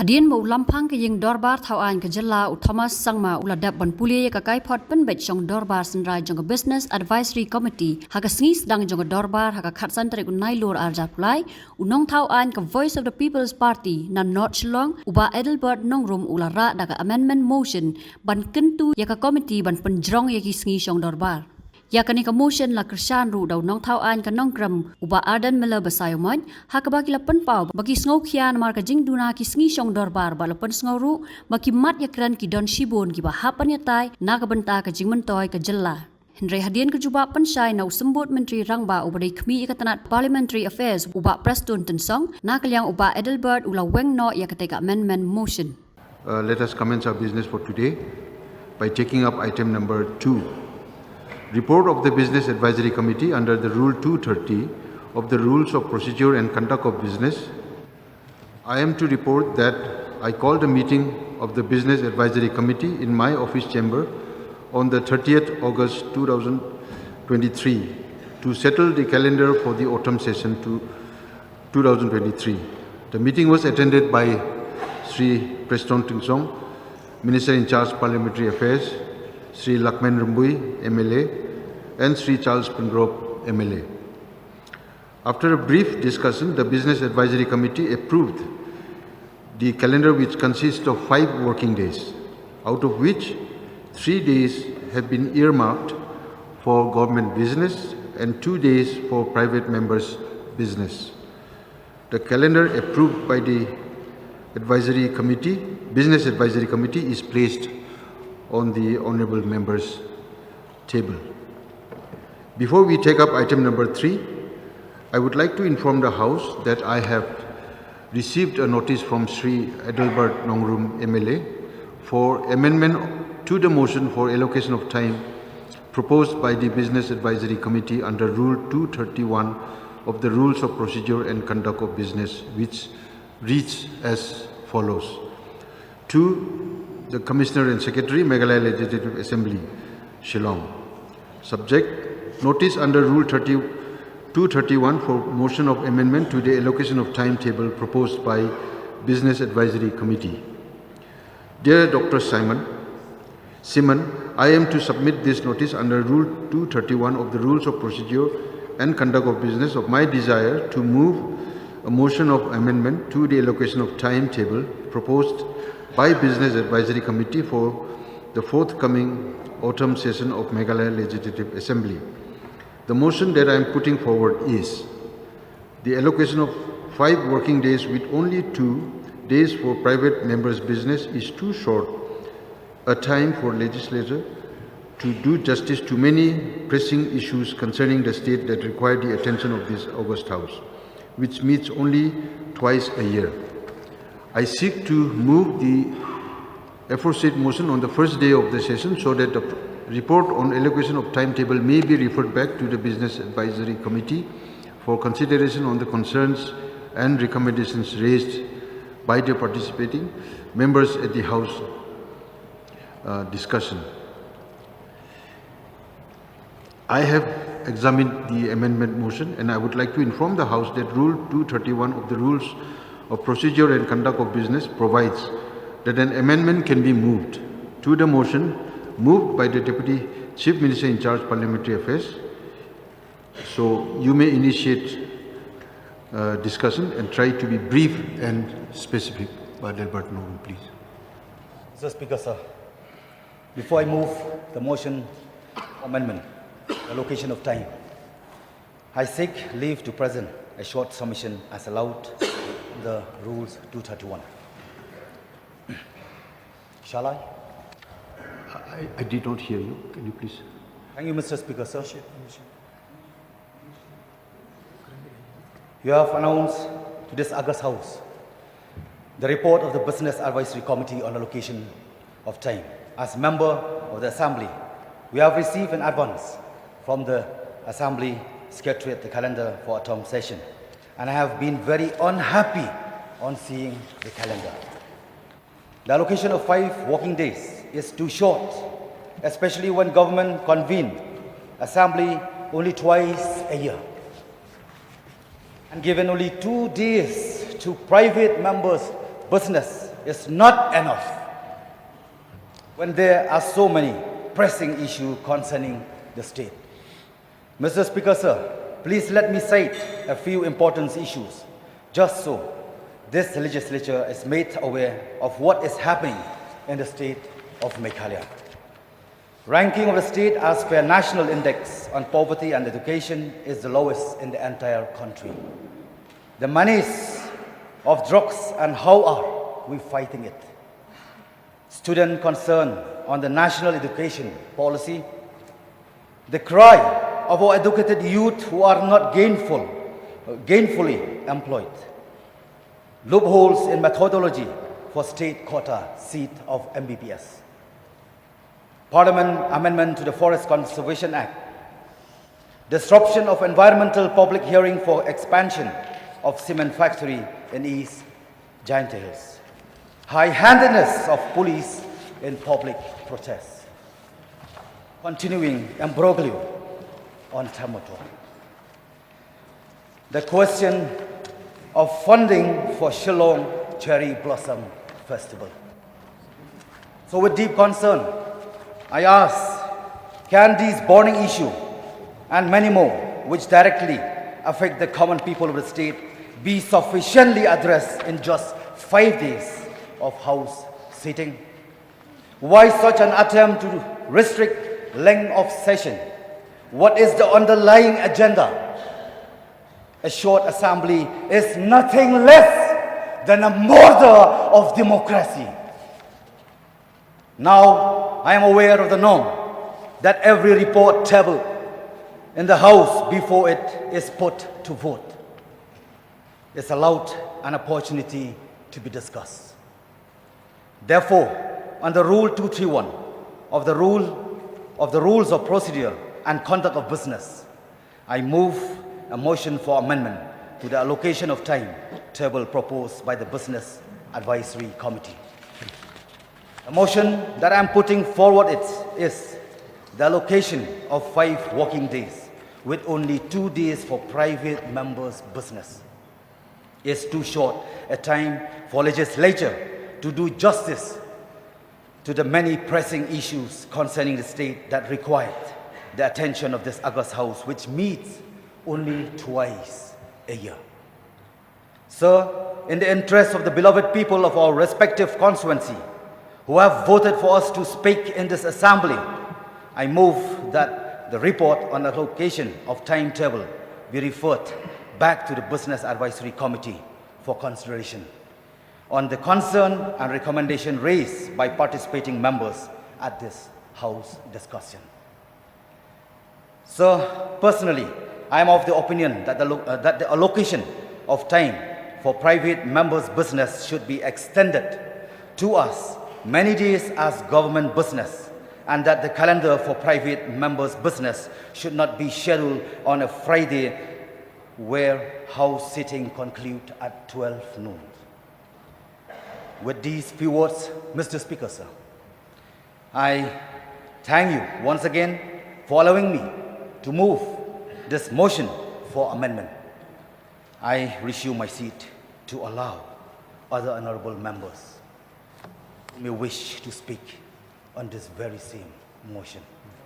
Hadian mo lampang ke yang dorbar thawan ke jela u Thomas sangma uladap ban pulia ka kai phot pen bet jong dorbar synrai jong business advisory committee ha ka sngi sedang jong dorbar ha ka khatsan tarik unai lor arja pulai unong thawan ka voice of the people's party na North Shillong uba Adelbert nong room ulara da ka amendment motion ban kentu ya ka committee ban penjrong ya ki sngi jong dorbar ya kani ka motion la kersan ru daw nong thau an ka nong kram uba ardan mela basayomon ha ka baki la pen pau baki sngo khian mar ka jing duna ki sngi shong dorbar ba la pen sngo ru baki mat ya kran ki don shibon ki ba hapan ya tai na ka banta ka jing man toy ka jella Henry hadian ka juba pen shai na usembut menteri rangba uba dei khmi ka tanat parliamentary affairs uba preston tensong na kalyang uba Adelbert ula weng no ya ka te ka amendment motion Let us commence our business for today by taking up item number 2. Report of the Business Advisory Committee under the Rule 230 of the Rules of Procedure and Conduct of Business. I am to report that I called a meeting of the Business Advisory Committee in my office chamber on the 30th August 2023 to settle the calendar for the autumn session to 2023. The meeting was attended by Sri Preston Tingsong, Minister in charge Parliamentary Affairs, Sri Lakman Rumbui, MLA, and Sri Charles Pengrove, MLA. After a brief discussion, the Business Advisory Committee approved the calendar, which consists of 5 working days, out of which 3 days have been earmarked for government business and 2 days for private members' business. The calendar approved by the Business Advisory Committee is placed on the honorable members' table. Before we take up item number 3, I would like to inform the House that I have received a notice from Sri Adelbert Nongrum MLA for amendment to the motion for allocation of time proposed by the Business Advisory Committee under Rule 231 of the Rules of Procedure and Conduct of Business, which reads as follows. To the Commissioner and Secretary, Meghalaya Legislative Assembly, Shillong. Subject, notice under Rule 231 for motion of amendment to the allocation of timetable proposed by Business Advisory Committee. Dear Dr. Simon, I am to submit this notice under Rule 231 of the Rules of Procedure and Conduct of Business of my desire to move a motion of amendment to the allocation of timetable proposed by Business Advisory Committee for the forthcoming autumn session of Meghalaya Legislative Assembly. The motion that I am putting forward is the allocation of 5 working days with only 2 days for private members' business is too short a time for legislature to do justice to many pressing issues concerning the state that require the attention of this august House, which meets only twice a year. I seek to move the aforesaid motion on the first day of the session so that the report on allocation of timetable may be referred back to the Business Advisory Committee for consideration on the concerns and recommendations raised by the participating members at the House discussion. I have examined the amendment motion and I would like to inform the House that Rule 231 of the Rules of Procedure and Conduct of Business provides that an amendment can be moved to the motion moved by the Deputy Chief Minister in charge Parliamentary Affairs. So you may initiate discussion and try to be brief and specific. Adelbert, please. Mr. Speaker, sir, before I move the motion amendment, allocation of time, I seek leave to present a short submission as allowed in the Rules 231. Shall I? I did not hear you. Can you please? Thank you, Mr. Speaker, sir. You have announced to this August House the report of the Business Advisory Committee on allocation of time. As member of the Assembly, we have received in advance from the Assembly Secretariat the calendar for autumn session, and I have been very unhappy on seeing the calendar. The allocation of 5 working days is too short, especially when government convene Assembly only twice a year. And given only 2 days to private members' business is not enough when there are so many pressing issues concerning the state. Mr. Speaker, sir, please let me cite a few important issues, just so this legislature is made aware of what is happening in the state of Meghalaya. Ranking of the state as per National Index on Poverty and Education is the lowest in the entire country. The menace of drugs, and how are we fighting it? Student concern on the national education policy, the cry of our educated youth who are not gainfully employed, loopholes in methodology for state quota seat of MBBS, Parliament amendment to the Forest Conservation Act, disruption of environmental public hearing for expansion of cement factory in East Giant Hills, high-handedness of police in public protests, continuing imbroglio on Tamato, the question of funding for Shillong Cherry Blossom Festival. So with deep concern, I ask, can these burning issues and many more which directly affect the common people of the state be sufficiently addressed in just 5 days of House sitting? Why such an attempt to restrict length of session? What is the underlying agenda? A short assembly is nothing less than a murder of democracy. Now, I am aware of the norm that every report tabled in the House before it is put to vote is allowed an opportunity to be discussed. Therefore, under Rule 231 of the Rules of Procedure and Conduct of Business, I move a motion for amendment to the allocation of time table proposed by the Business Advisory Committee. The motion that I am putting forward is the allocation of 5 working days with only 2 days for private members' business. Is too short a time for legislature to do justice to the many pressing issues concerning the state that required the attention of this August House, which meets only twice a year. Sir, in the interest of the beloved people of our respective constituency who have voted for us to speak in this assembly, I move that the report on allocation of timetable be referred back to the Business Advisory Committee for consideration on the concern and recommendation raised by participating members at this House discussion. So, personally, I am of the opinion that the allocation of time for private members' business should be extended to us many days as government business, and that the calendar for private members' business should not be scheduled on a Friday where House sitting conclude at 12 noon. With these few words, Mr. Speaker, sir, I thank you once again for allowing me to move this motion for amendment. I resume my seat to allow other honorable members who may wish to speak on this very same motion.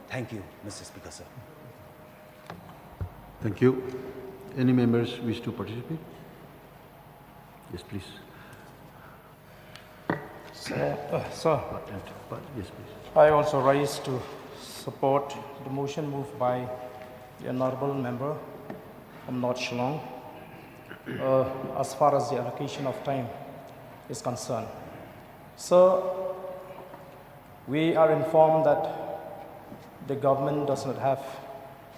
Thank you, Mr. Speaker, sir. Thank you. Any members wish to participate? Yes, please. Sir, Yes, please. I also rise to support the motion moved by the honorable member from North Shillong as far as the allocation of time is concerned. So, we are informed that the government does not have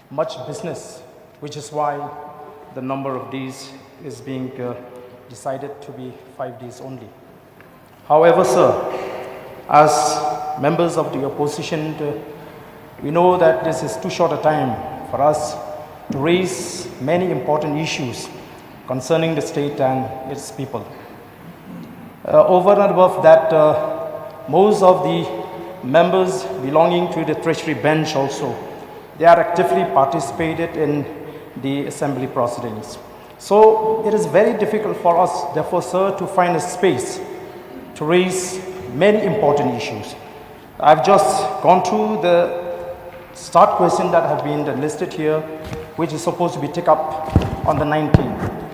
much business, which is why the number of days is being decided to be 5 days only. However, sir, as members of the opposition, we know that this is too short a time for us to raise many important issues concerning the state and its people. Over and above that, most of the members belonging to the Treasury bench also, they are actively participated in the assembly proceedings. So it is very difficult for us, therefore, sir, to find a space to raise many important issues. I've just gone through the start question that have been listed here, which is supposed to be taken up on the 19th.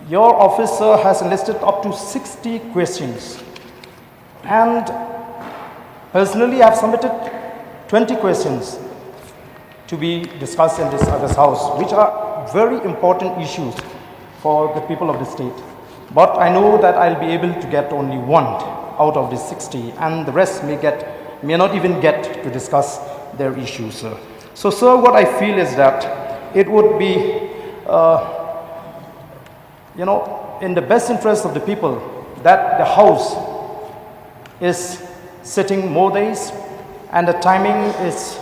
Your officer has enlisted up to 60 questions, and personally I have submitted 20 questions to be discussed in this August House, which are very important issues for the people of the state. But I know that I'll be able to get only one out of the 60, and the rest may not even get to discuss their issues, sir. So, sir, what I feel is that it would be, in the best interest of the people that the House is sitting more days and the timing is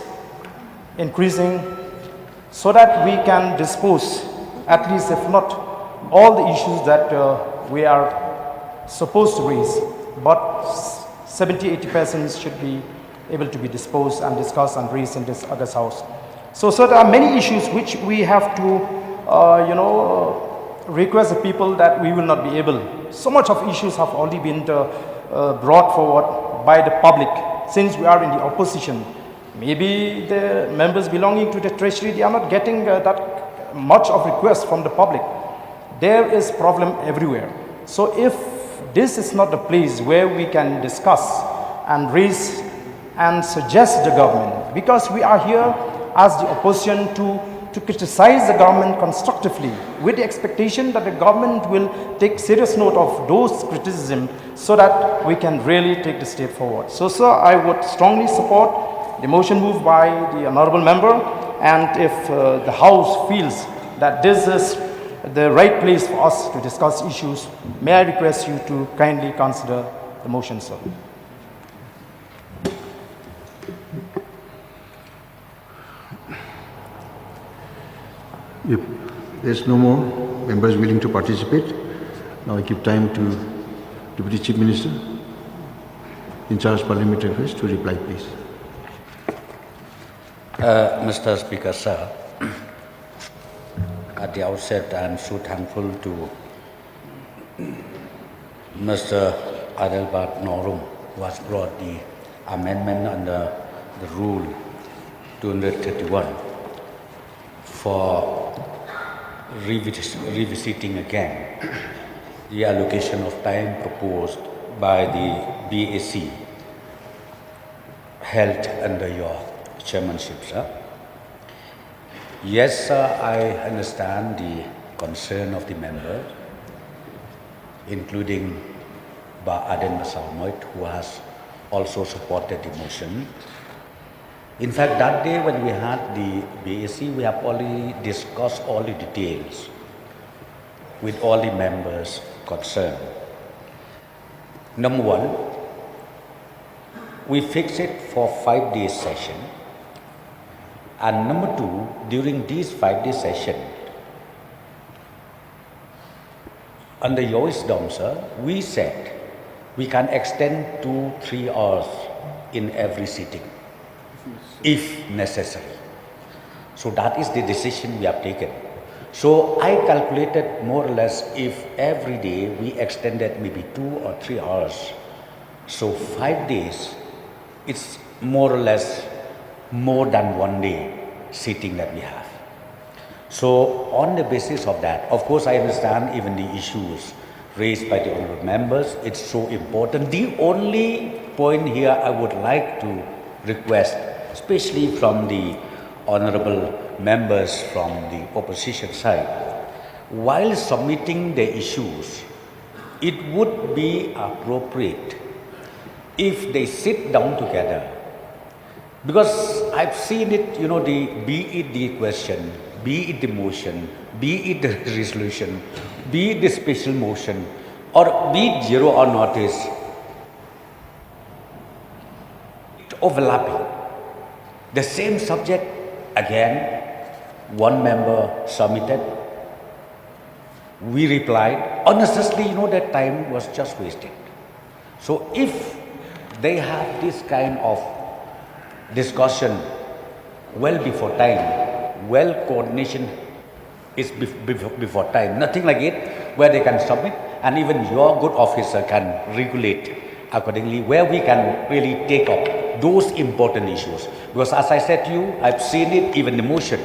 increasing, so that we can dispose, at least if not all the issues that we are supposed to raise, but 70–80% should be able to be disposed and discussed and raised in this August House. So there are many issues which we have to, request the people that we will not be able. So much of issues have already been brought forward by the public since we are in the opposition. Maybe the members belonging to the treasury, they are not getting that much of requests from the public. There is problem everywhere. So if this is not the place where we can discuss and raise and suggest the government, because we are here as the opposition to criticize the government constructively with the expectation that the government will take serious note of those criticisms so that we can really take the state forward. So, sir, I would strongly support the motion moved by the honorable member, and if the House feels that this is the right place for us to discuss issues, may I request you to kindly consider the motion, sir. If there's no more members willing to participate, now I give time to Deputy Chief Minister in charge of Parliamentary Affairs to reply, please. Mr. Speaker, sir, at the outset I am so thankful to Mr. Adelbert who has brought the amendment under the Rule 231 for revisiting again the allocation of time proposed by the BAC held under your chairmanship, sir. Yes, sir, I understand the concern of the members, including Adelbert, who has also supported the motion. In fact, that day when we had the BAC, we have already discussed all the details with all the members concerned. Number one, we fixed it for 5-day session. And number two, during this 5-day session, under your wisdom, sir, we said we can extend 2–3 hours in every sitting, if necessary. So that is the decision we have taken. So I calculated more or less if every day we extended maybe 2 or 3 hours. So 5 days, it's more or less more than 1 day sitting that we have. So on the basis of that, of course I understand even the issues raised by the honorable members, it's so important. The only point here I would like to request, especially from the honorable members from the opposition side, while submitting the issues, it would be appropriate if they sit down together. Because I've seen it, be it the question, be it the motion, be it the resolution, be it the special motion, or be it zero or notice, overlapping. The same subject, again, one member submitted, we replied. Honestly, that time was just wasted. So if they have this kind of discussion well before time, well coordination is before time, nothing like it, where they can submit and even your good officer can regulate accordingly where we can really take up those important issues. Because as I said to you, I've seen it even in motion.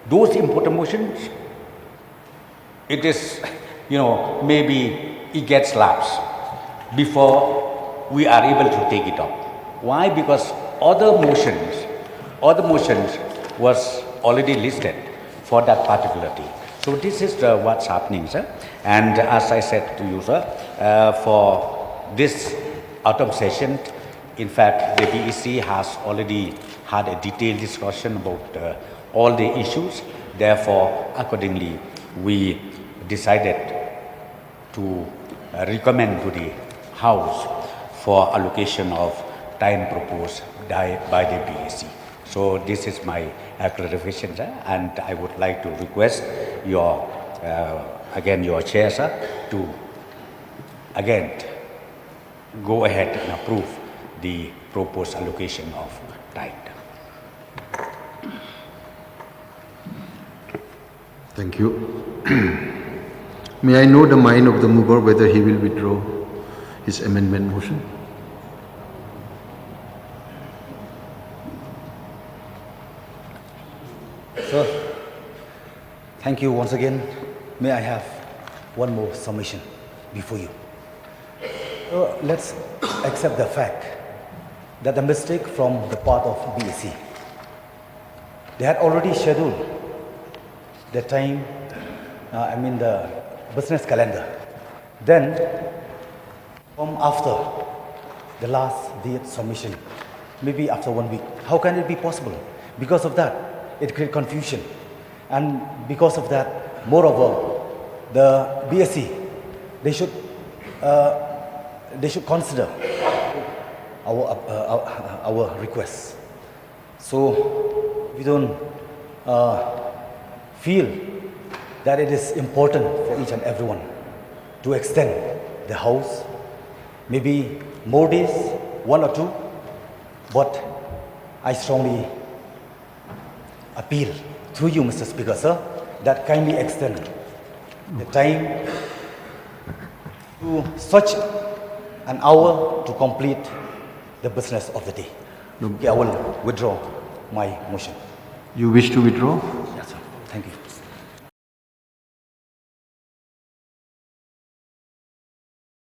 Those important motions, it is, maybe it gets lapsed before we are able to take it up. Why? Because other motions was already listed for that particular day. So this is what's happening, sir. And as I said to you, sir, for this autumn session, in fact, the BEC has already had a detailed discussion about all the issues. Therefore, accordingly, we decided to recommend to the House for allocation of time proposed by the BEC. So this is my clarification, sir, and I would like to request your, again, your chair, sir, to again go ahead and approve the proposed allocation of time. Thank you. May I know the mind of the mover whether he will withdraw his amendment motion? Sir, thank you once again. May I have one more submission before you? Let's accept the fact that the mistake from the part of BEC. They had already scheduled the time, the business calendar. Then, from after the last date submission, maybe after 1 week, how can it be possible? Because of that, it creates confusion. And because of that, moreover, the BSc, they should consider our requests. So we don't feel that it is important for each and everyone to extend the house, maybe more days, 1 or 2, but I strongly appeal through you, Mr. Speaker, sir, that kindly extend the time to such an hour to complete the business of the day. No. Okay, I will withdraw my motion. You wish to withdraw? Yes, sir. Thank you.